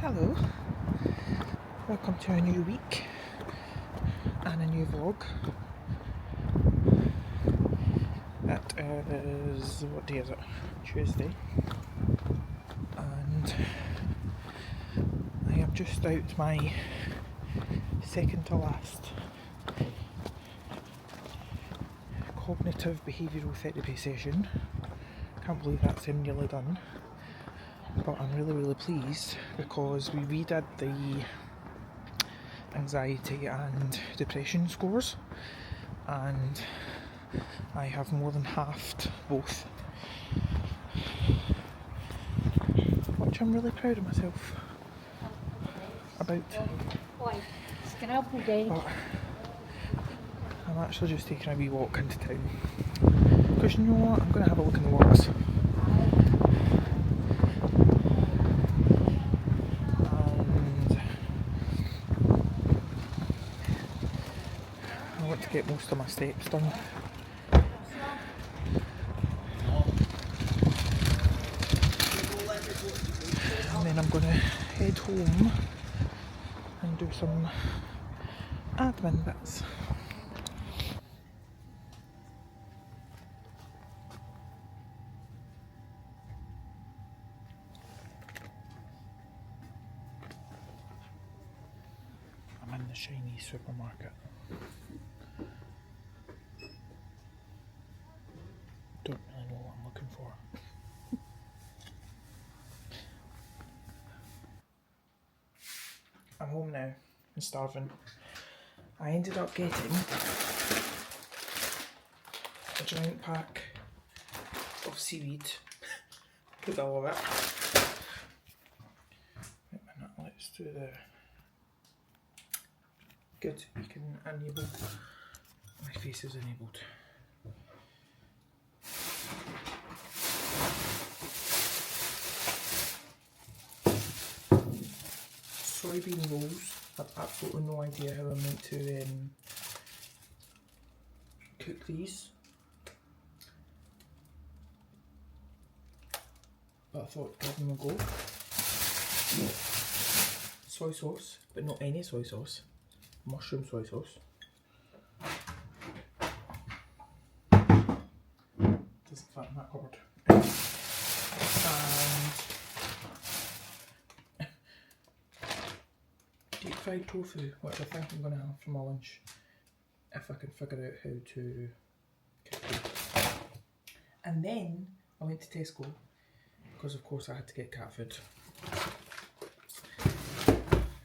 Hello, welcome to a new week and a new vlog. It is, what day is it? Tuesday. And I am just out my second to last cognitive behavioural therapy session. Can't believe that's nearly done. But I'm really pleased because we redid the anxiety and depression scores, and I have more than halved both, which I'm really proud of myself about. But I'm actually just taking a wee walk into town because you know what, I'm going to have a look in the works. I want to get most of my steps done. And then I'm going to head home and do some admin bits. I'm in the shiny supermarket. Don't really know what I'm looking for. I'm home now and starving. I ended up getting a giant pack of seaweed because I love it. Wait a minute, let's do the good. You can enable. My face is enabled. Soybean rolls. I've absolutely no idea how I'm meant to cook these, but I thought give them a go. Soy sauce, but not any soy sauce. Mushroom soy sauce. Doesn't fit in that cupboard. And deep fried tofu, which I think I'm going to have for my lunch if I can figure out how to cook it. And then I went to Tesco because of course I had to get cat food,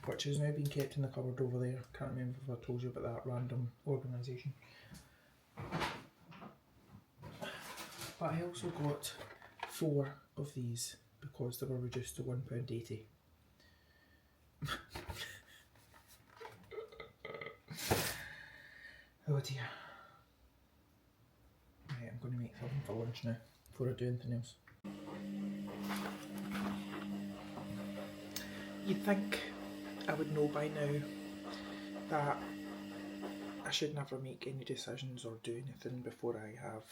which has now been kept in the cupboard over there. Can't remember if I told you about that random organisation. But I also got 4 of these because they were reduced to £1.80. Oh dear. Right, I'm going to make something for lunch now before I do anything else. You'd think I would know by now that I should never make any decisions or do anything before I have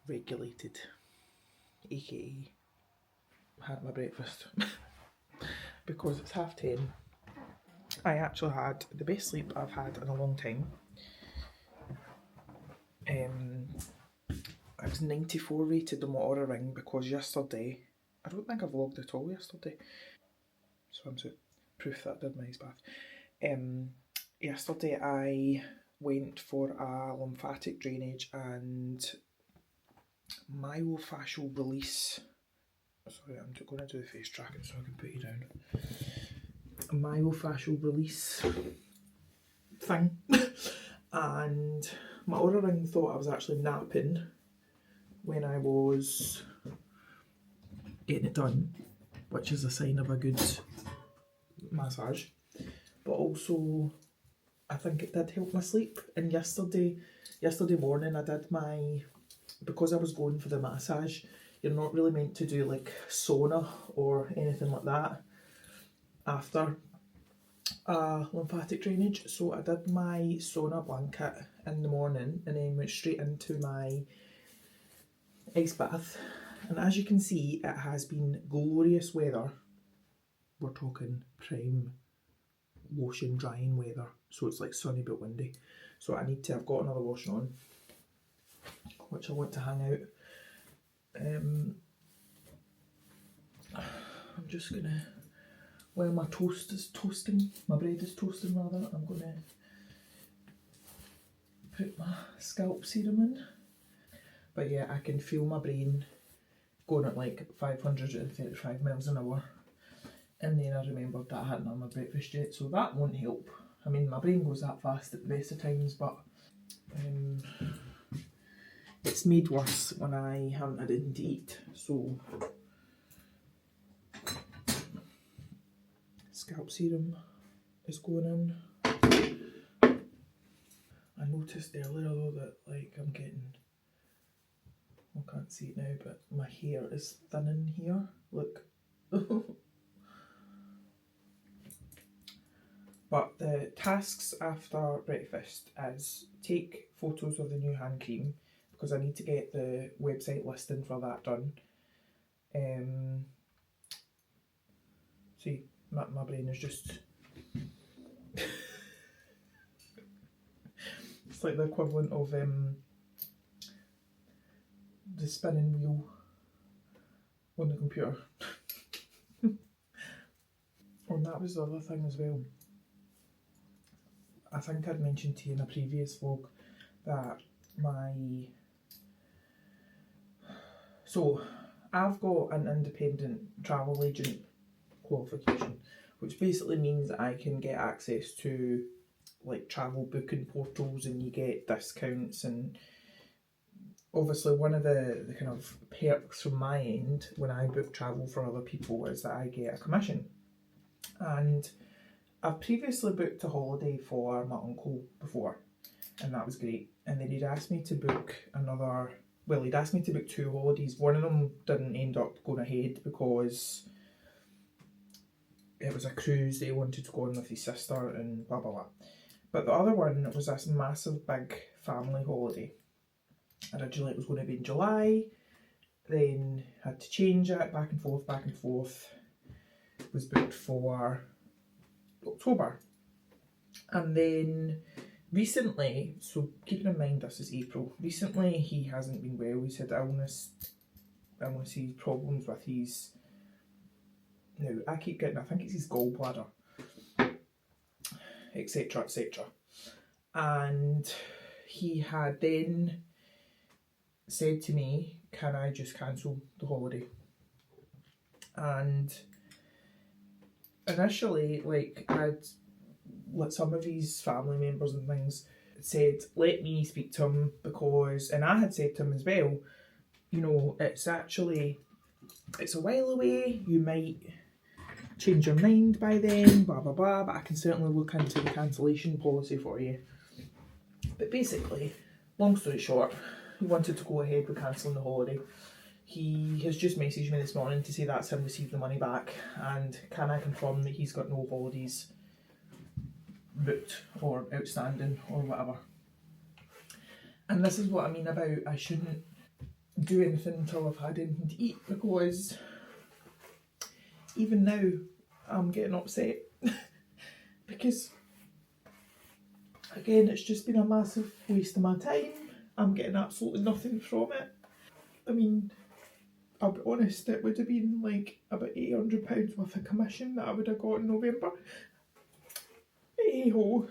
regulated, aka had my breakfast. Because it's 10:30. I actually had the best sleep I've had in a long time. I was 94 rated on my Aura Ring because yesterday, I don't think I vlogged at all yesterday. Swimsuit, proof that I did my ice bath. Yesterday I went for a lymphatic drainage and myofascial release. Sorry, I'm going to do the face tracking so I can put you down. A myofascial release thing. And my Aura Ring thought I was actually napping when I was getting it done, which is a sign of a good massage. But also, I think it did help my sleep. And yesterday morning I did because I was going for the massage, you're not really meant to do like sauna or anything like that after a lymphatic drainage. So I did my sauna blanket in the morning and then went straight into my ice bath. And as you can see, it has been glorious weather we're talking prime washing drying weather, so it's like sunny but windy. So I've got another washing on, which I want to hang out. I'm just gonna, while my toast is toasting, my bread is toasting rather, I'm gonna put my scalp serum in. But yeah, I can feel my brain going at like 535 miles an hour. And then I remembered that I hadn't had my breakfast yet, so that won't help. I mean, my brain goes that fast at the best of times, but it's made worse when I haven't had anything to eat. So, scalp serum is going in. I noticed earlier though that like I'm getting, I can't see it now, but my hair is thinning here. Look. But the tasks after breakfast is take photos of the new hand cream, because I need to get the website listing for that done. See, my brain is just... It's like the equivalent of the spinning wheel on the computer. And that was the other thing as well. I think I'd mentioned to you in a previous vlog that so I've got an independent travel agent qualification, which basically means that I can get access to like travel booking portals and you get discounts, and obviously one of the kind of perks from my end when I book travel for other people is that I get a commission. And I've previously booked a holiday for my uncle before, and that was great. And then he'd asked me to book he'd asked me to book 2 holidays. One of them didn't end up going ahead because it was a cruise that he wanted to go on with his sister and blah blah blah. But the other one was this massive big family holiday. Originally it was going to be in July, then had to change it, back and forth. It was booked for October. And then recently, so keeping in mind this is April, recently he hasn't been well. He's had illnesses, problems with his, now I think it's his gallbladder, etc, etc. And he had then said to me, can I just cancel the holiday? And initially, like, some of his family members and things said, let me speak to him, because, and I had said to him as well, you know, it's a while away, you might change your mind by then, blah blah blah, but I can certainly look into the cancellation policy for you. But basically, long story short, he wanted to go ahead with cancelling the holiday. He has just messaged me this morning to say that's him received the money back, and can I confirm that he's got no holidays booked or outstanding or whatever. And this is what I mean about I shouldn't do anything until I've had anything to eat, because even now I'm getting upset because again it's just been a massive waste of my time. I'm getting absolutely nothing from it. I mean, I'll be honest, it would have been like about £800 worth of commission that I would have got in November. Hey ho.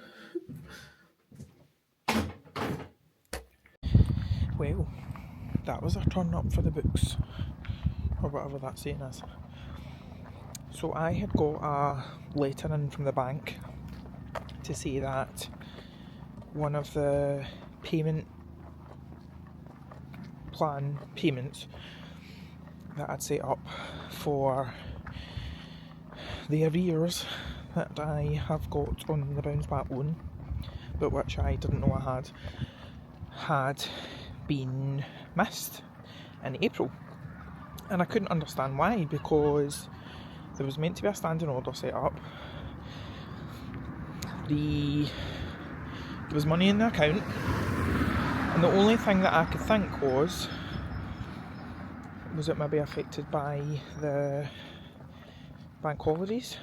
Well, that was a turn up for the books, or whatever that saying is. So I had got a letter in from the bank to say that one of the payment plan payments that I'd set up for the arrears that I have got on the bounce back loan, but which I didn't know I had been missed in April. And I couldn't understand why, because there was meant to be a standing order set up. There was money in the account, and the only thing that I could think was it maybe affected by the bank holidays.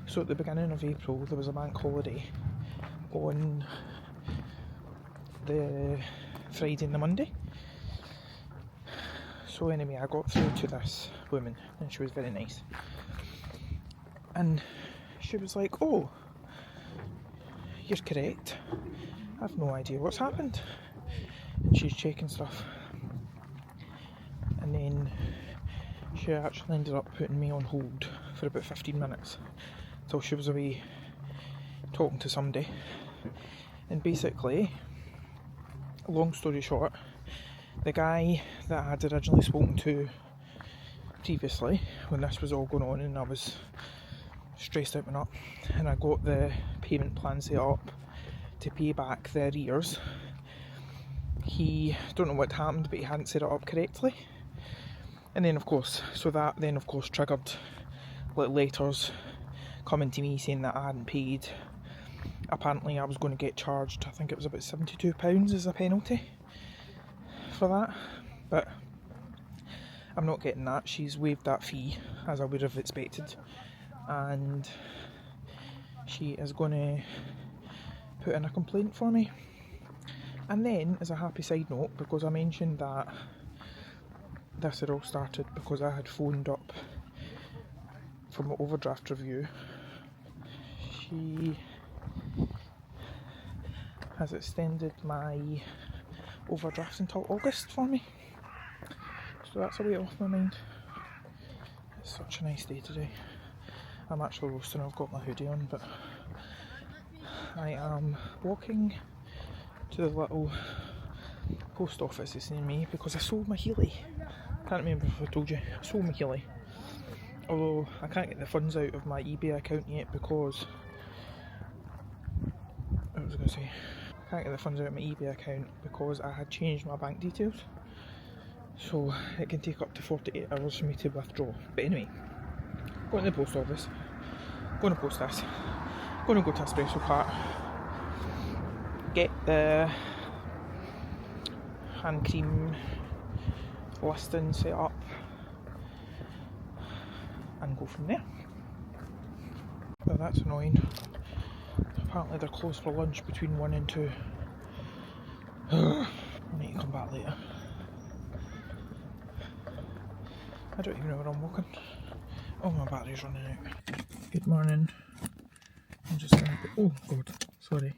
So at the beginning of April there was a bank holiday on the Friday and the Monday. So anyway, I got through to this woman and she was very nice. And she was like, "Oh, you're correct. I've no idea what's happened." And she's checking stuff. And then she actually ended up putting me on hold for about 15 minutes till she was away talking to somebody. And basically, long story short, the guy that I had originally spoken to previously, when this was all going on and I was stressed out and up, and I got the payment plan set up to pay back the arrears, he, don't know what happened, but he hadn't set it up correctly. And then of course, triggered like letters coming to me saying that I hadn't paid. Apparently I was going to get charged, I think it was about £72 as a penalty for that, but I'm not getting that. She's waived that fee as I would have expected, and she is going to put in a complaint for me. And then, as a happy side note, because I mentioned that this had all started because I had phoned up from an overdraft review, she has extended my overdraft until August for me. So that's a weight off my mind. It's such a nice day today. I'm actually roasting, I've got my hoodie on, but I am walking to the little post office that's near me because I sold my Healy. Can't remember if I told you, I sold my Healy. Although I can't get the funds out of my eBay account yet because, what was I going to say? I can't get the funds out of my eBay account because I had changed my bank details. So it can take up to 48 hours for me to withdraw. But anyway, going to the post office, going to post this, going to go to Espresso Cart, get the hand cream listing set up and go from there. But that's annoying. Apparently they're closed for lunch between 1 and 2. I need to come back later. I don't even know where I'm walking. Oh, my battery's running out. Good morning. I'm just going to put, oh god, sorry.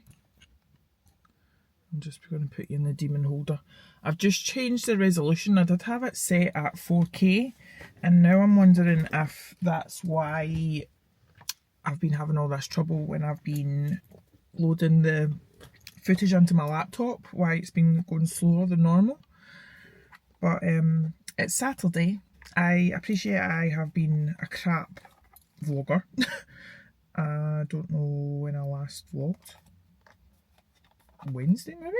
I'm just going to put you in the demon holder. I've just changed the resolution. I did have it set at 4K, and now I'm wondering if that's why I've been having all this trouble when I've been loading the footage onto my laptop, why it's been going slower than normal. But it's Saturday. I appreciate I have been a crap vlogger. I don't know when I last vlogged. Wednesday maybe?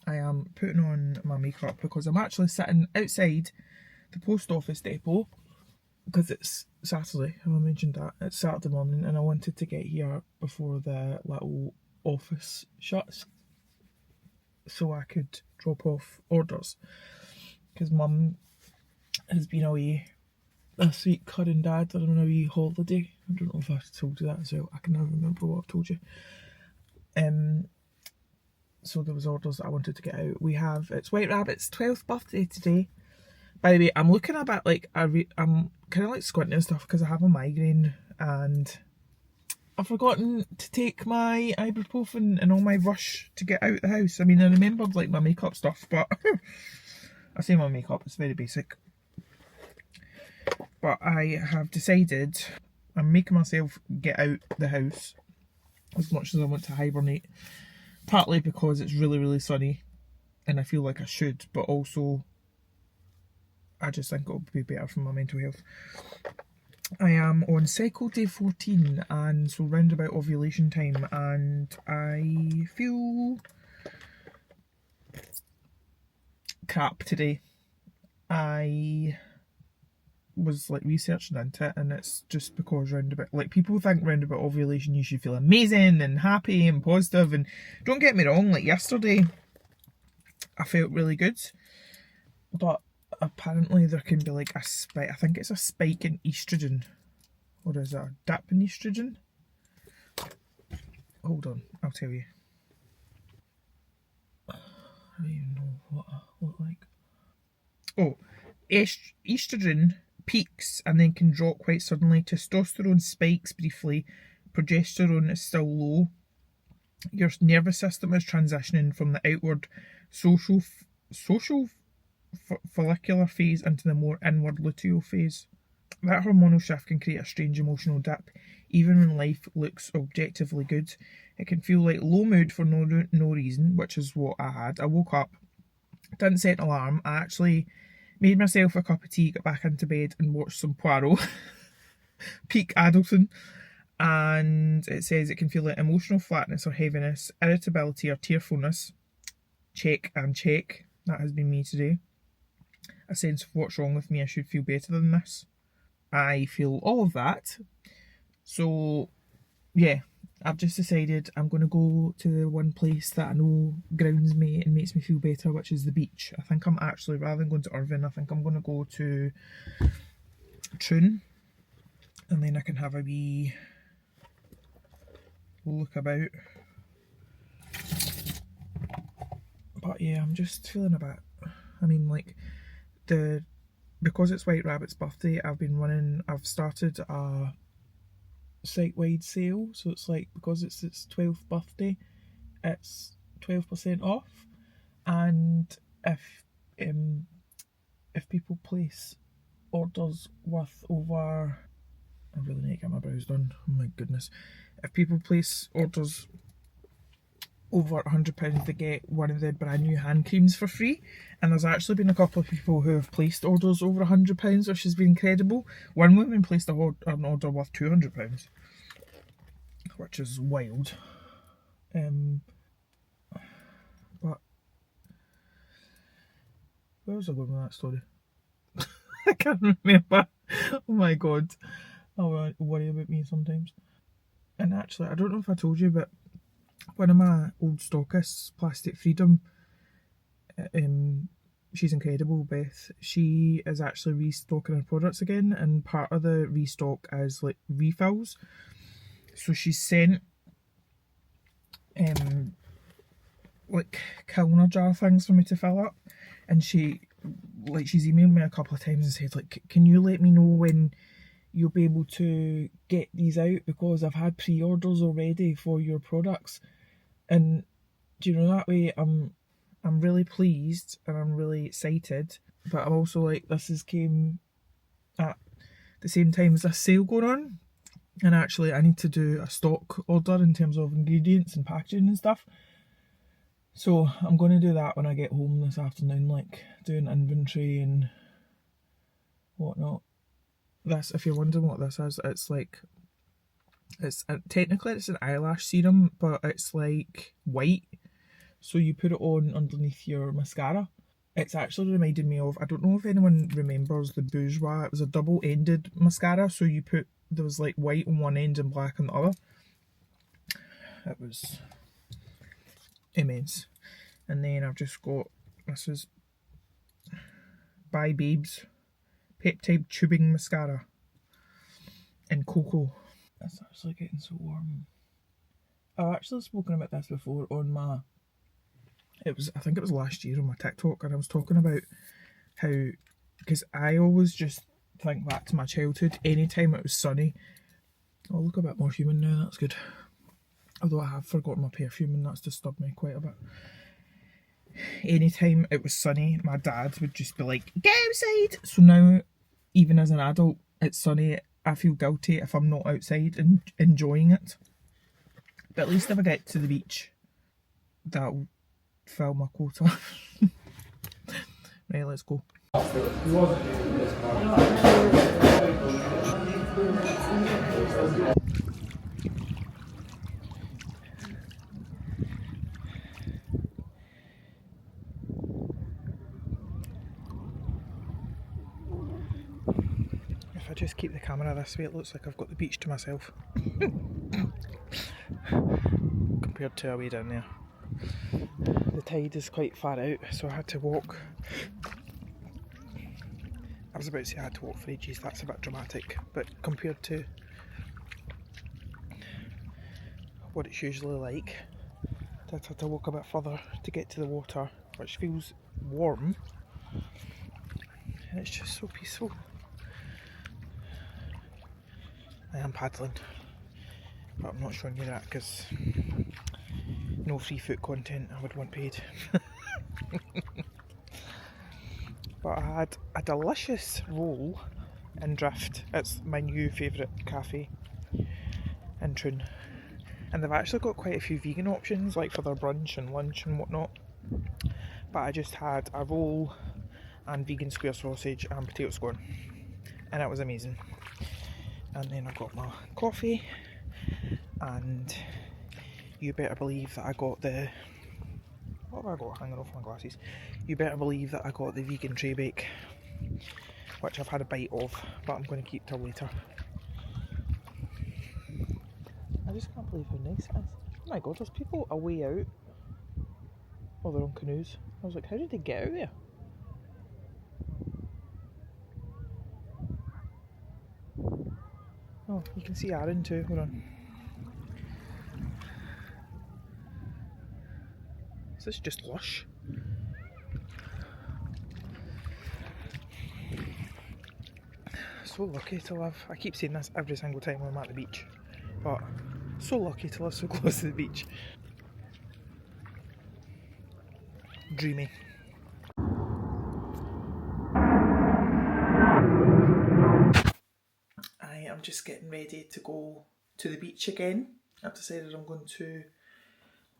I am putting on my makeup because I'm actually sitting outside the post office depot because it's Saturday, have I mentioned that? It's Saturday morning and I wanted to get here before the little office shuts so I could drop off orders because Mum has been away this week. Her and Dad are on a wee holiday. I don't know if I've told you that as well. I can never remember what I've told you. So there was orders that I wanted to get out. We have, it's White Rabbit's 12th birthday today. By the way, I'm looking a bit like, I'm kind of like squinting and stuff because I have a migraine and I've forgotten to take my ibuprofen in all my rush to get out the house. I mean, I remembered like my makeup stuff, but I say my makeup, it's very basic. But I have decided I'm making myself get out the house as much as I want to hibernate. Partly because it's really, really sunny and I feel like I should, but also I just think it'll be better for my mental health. I am on cycle day 14 and so round about ovulation time and I feel crap today. I was like researching into it and it's just because round about, like people think round about ovulation you should feel amazing and happy and positive, and don't get me wrong, like yesterday I felt really good, but apparently there can be like a spike, I think it's a spike in estrogen, or is it a dip in estrogen? Hold on, I'll tell you. I don't even know what I look like. Oh, estrogen peaks and then can drop quite suddenly. Testosterone spikes briefly. Progesterone is still low. Your nervous system is transitioning from the outward social follicular phase into the more inward luteal phase. That hormonal shift can create a strange emotional dip, even when life looks objectively good. It can feel like low mood for no reason, which is what I had. I woke up, didn't set an alarm. I actually made myself a cup of tea, got back into bed and watched some Poirot. Peak Addleston. And it says it can feel like emotional flatness or heaviness, irritability or tearfulness. Check and check. That has been me today. A sense of what's wrong with me, I should feel better than this. I feel all of that. So, yeah, I've just decided I'm going to go to the one place that I know grounds me and makes me feel better, which is the beach. I think I'm actually, rather than going to Irvine, I think I'm going to go to Troon. And then I can have a wee look about. But yeah, I'm just feeling a bit, I mean, like, because it's White Rabbit's birthday, I've started a site-wide sale, so it's like, because it's its 12th birthday, it's 12% off, and if people place orders worth over, I really need to get my brows done, oh my goodness, if people place orders over £100, they get one of the brand new hand creams for free. And there's actually been a couple of people who have placed orders over £100, which has been incredible. One woman placed an order worth £200, which is wild. But where was I going with that story? I can't remember. Oh my god, I worry about me sometimes. And actually, I don't know if I told you, but one of my old stockists, Plastic Freedom, she's incredible, Beth. She is actually restocking her products again, and part of the restock is like refills. So she sent like Kilner jar things for me to fill up, and she's emailed me a couple of times and said, like, can you let me know when you'll be able to get these out, because I've had pre-orders already for your products. And do you know, that way I'm really pleased and I'm really excited, but I'm also like, this has came at the same time as this sale going on, and actually I need to do a stock order in terms of ingredients and packaging and stuff. So I'm going to do that when I get home this afternoon, like doing inventory and whatnot. This, if you're wondering what this is, it's like, technically it's an eyelash serum, but it's like white, so you put it on underneath your mascara. It's actually reminded me of, I don't know if anyone remembers the Bourjois. It was a double-ended mascara, so there was like white on one end and black on the other. It was immense. And then I've just got, this is by Babes Peptide Tubing Mascara in Cocoa. It's actually getting so warm. I've actually spoken about this before on my, I think it was last year on my TikTok, and I was talking about how, because I always just think back to my childhood, anytime it was sunny. Oh, look a bit more human now, that's good. Although I have forgotten my perfume and that's disturbed me quite a bit. Anytime it was sunny, my dad would just be like, get outside! So now, even as an adult, it's sunny, I feel guilty if I'm not outside and enjoying it. But at least if I get to the beach, that'll fill my quota. Right, let's go. If I just keep the camera this way, it looks like I've got the beach to myself. Compared to away down there. The tide is quite far out, so I had to walk was about to say I had to walk for ages, that's a bit dramatic, but compared to what it's usually like, I had to walk a bit further to get to the water, which feels warm, and it's just so peaceful. I am paddling, but I'm not showing you that because no free foot content, I would want paid. But I had a delicious roll in Drift. It's my new favourite cafe in Troon. And they've actually got quite a few vegan options, like for their brunch and lunch and whatnot. But I just had a roll and vegan square sausage and potato scone. And it was amazing. And then I got my coffee. And you better believe that I got the... What have I got hanging off my glasses? You better believe that I got the vegan tray bake, which I've had a bite of, but I'm going to keep till later. I just can't believe how nice it is. Oh my god, there's people away out. Well, they're on canoes. I was like, how did they get out there? Oh, you can see Aaron too, hold on. Is this just lush? So lucky to live. I keep saying this every single time I'm at the beach, but so lucky to live so close to the beach. Dreamy. I am just getting ready to go to the beach again. I've decided I'm going to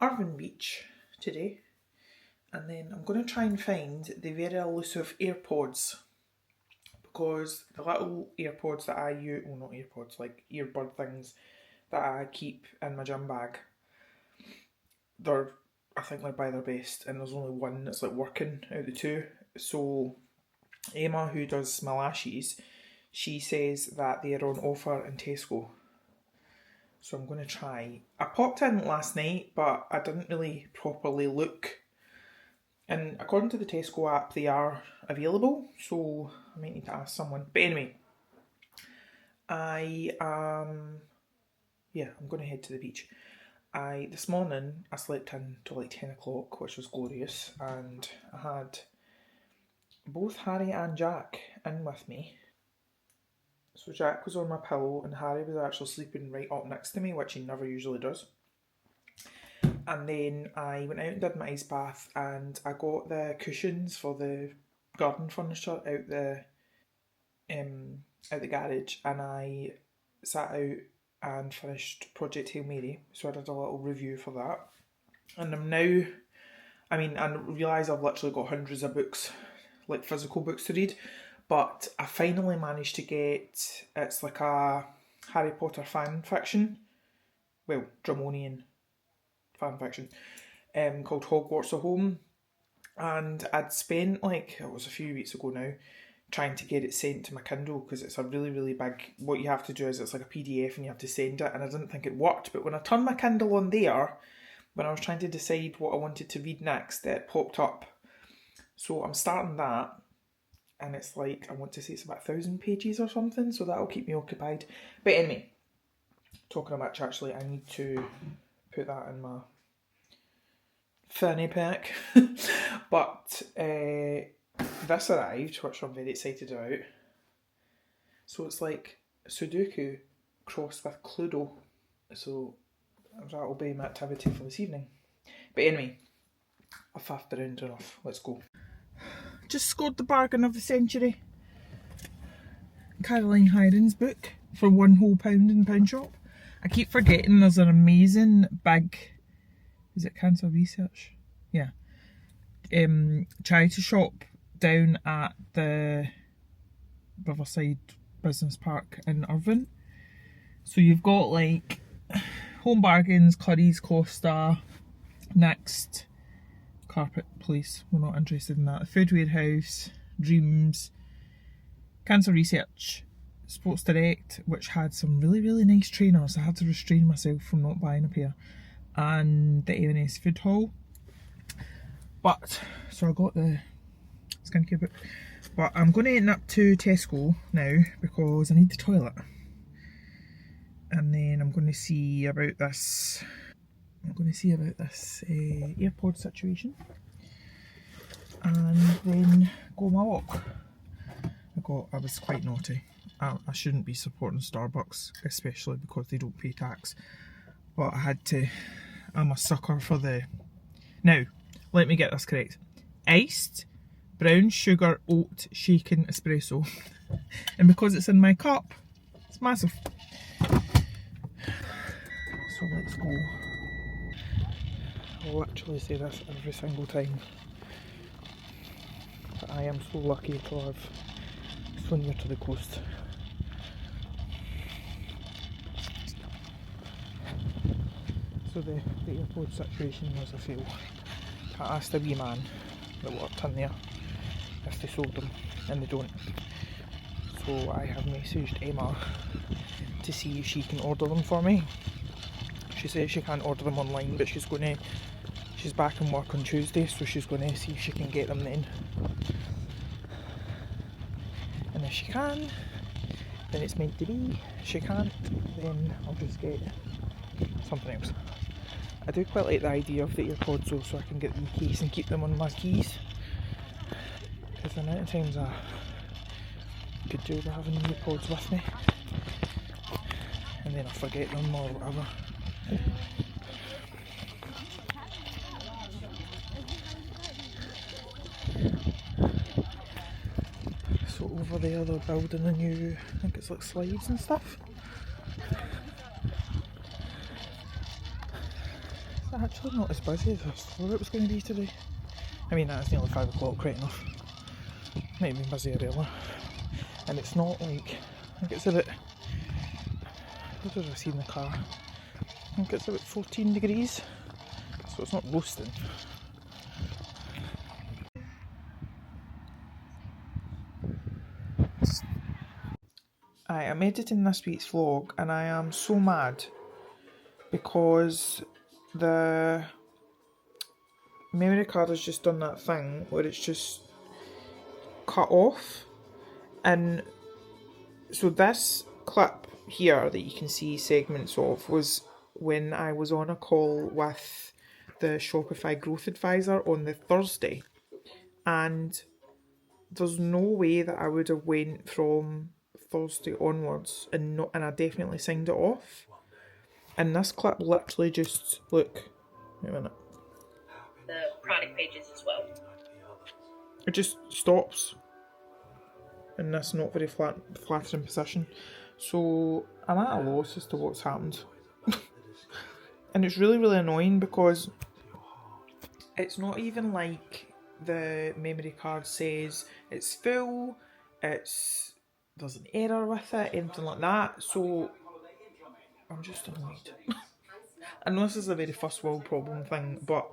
Irvine Beach today, and then I'm going to try and find the very elusive AirPods, because the little AirPods that I use, well not AirPods, like earbud things that I keep in my gym bag, I think they're by their best, and there's only one that's like working out of the two. So Emma, who does my lashes, she says that they are on offer in Tesco. So I'm going to try. I popped in last night, but I didn't really properly look. And according to the Tesco app, they are available. So I might need to ask someone. But anyway, I'm going to head to the beach. This morning, I slept in till like 10 o'clock, which was glorious. And I had both Harry and Jack in with me. So Jack was on my pillow and Harry was actually sleeping right up next to me, which he never usually does. And then I went out and did my ice bath, and I got the cushions for the garden furniture out the garage, and I sat out and finished Project Hail Mary, so I did a little review for that. And I'm now, I realise I've literally got hundreds of books, like physical books to read, but I finally managed to get, it's like a Harry Potter fan fiction, well, Dramonian fan fiction, called Hogwarts at Home, and I'd spent like, it was a few weeks ago now, trying to get it sent to my Kindle, because it's a really, really big, what you have to do is it's like a PDF and you have to send it, and I didn't think it worked, but when I turned my Kindle on there, when I was trying to decide what I wanted to read next, it popped up. So I'm starting that, and it's like, I want to say it's about 1,000 pages or something, so that'll keep me occupied. But anyway, talking about which, actually, I need to put that in my fanny pack. But this arrived, which I'm very excited about. So it's like Sudoku crossed with Cluedo. So that'll be my activity for this evening. But anyway, I've faffed around enough. Let's go. Just scored the bargain of the century. Caroline Hiron's book for £1 whole in Pound Shop. I keep forgetting there's an amazing big, is it cancer research? Yeah. Charity shop down at the Riverside Business Park in Irvine. So you've got like Home Bargains, Curry's, Costa, Next, Carpet Place, we're not interested in that, the Food Warehouse, Dreams, Cancer Research, Sports Direct, which had some really, really nice trainers. I had to restrain myself from not buying a pair, and the A&S Food Hall. But, so I got the skincare book, But I'm going to end up to Tesco now because I need the toilet. And then I'm going to see about this. AirPod situation. And then go my walk. I was quite naughty. I shouldn't be supporting Starbucks, especially because they don't pay tax. But I had to. I'm a sucker for the... Now, let me get this correct. Iced, brown sugar, oat, shaken espresso. And because it's in my cup, it's massive. So let's go. I'll literally say this every single time. But I am so lucky to live so near to the coast. So the airport situation was a fail. I asked a wee man that worked in there if they sold them, and they don't. So I have messaged Emma to see if she can order them for me. She says she can't order them online, but she's back in work on Tuesday, so she's going to see if she can get them then. And if she can, then it's meant to be. If she can't, then I'll just get something else. I do quite like the idea of the AirPods though, so I can get the case and keep them on my keys. Because the amount of times I could do with having the AirPods with me, and then I forget them or whatever. So over there they're building a new, I think it's like slides and stuff. It's actually not as busy as I thought it was going to be today. I mean, it's nearly 5 o'clock, right enough. Might have been busier earlier. And it's not like, I think it's a bit, what did I see in the car? I think it's about 14 degrees, so it's not roasting. I'm editing this week's vlog and I am so mad because the memory card has just done that thing where it's just cut off. And so this clip here that you can see segments of was when I was on a call with the Shopify Growth Advisor on the Thursday, and there's no way that I would have went from Thursday onwards and I definitely signed it off. And this clip literally just, look, wait a minute. The chronic pages as well. It just stops in this not very flattering position. So I'm at a loss as to what's happened. And it's really, really annoying because it's not even like the memory card says it's full, there's an error with it, anything like that. So I'm just annoyed. I know this is a very first world problem thing, but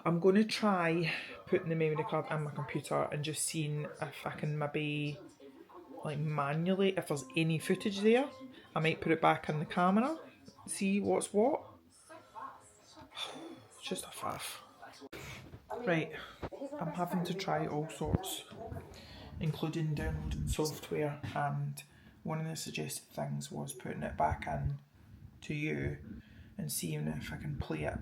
I'm going to try putting the memory card in my computer and just seeing if I can maybe, like, manually, if there's any footage there, I might put it back in the camera, see what's what. It's just a faff. Right, I'm having to try all sorts, including downloading software, and one of the suggested things was putting it back in to you and seeing if I can play it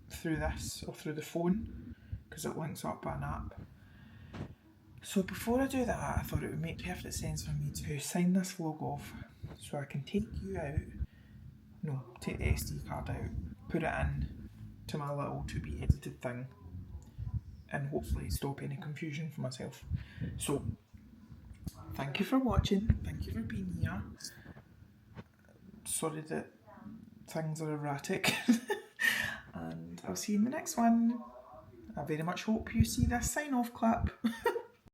through this or through the phone, because it links up by an app. So before I do that, I thought it would make perfect sense for me to sign this vlog off so I can take you out, take the SD card out, put it in to my little to be edited thing, and hopefully stop any confusion for myself. So thank you for watching, thank you for being here. Sorry that things are erratic. And I'll see you in the next one. I very much hope you see this sign off clap.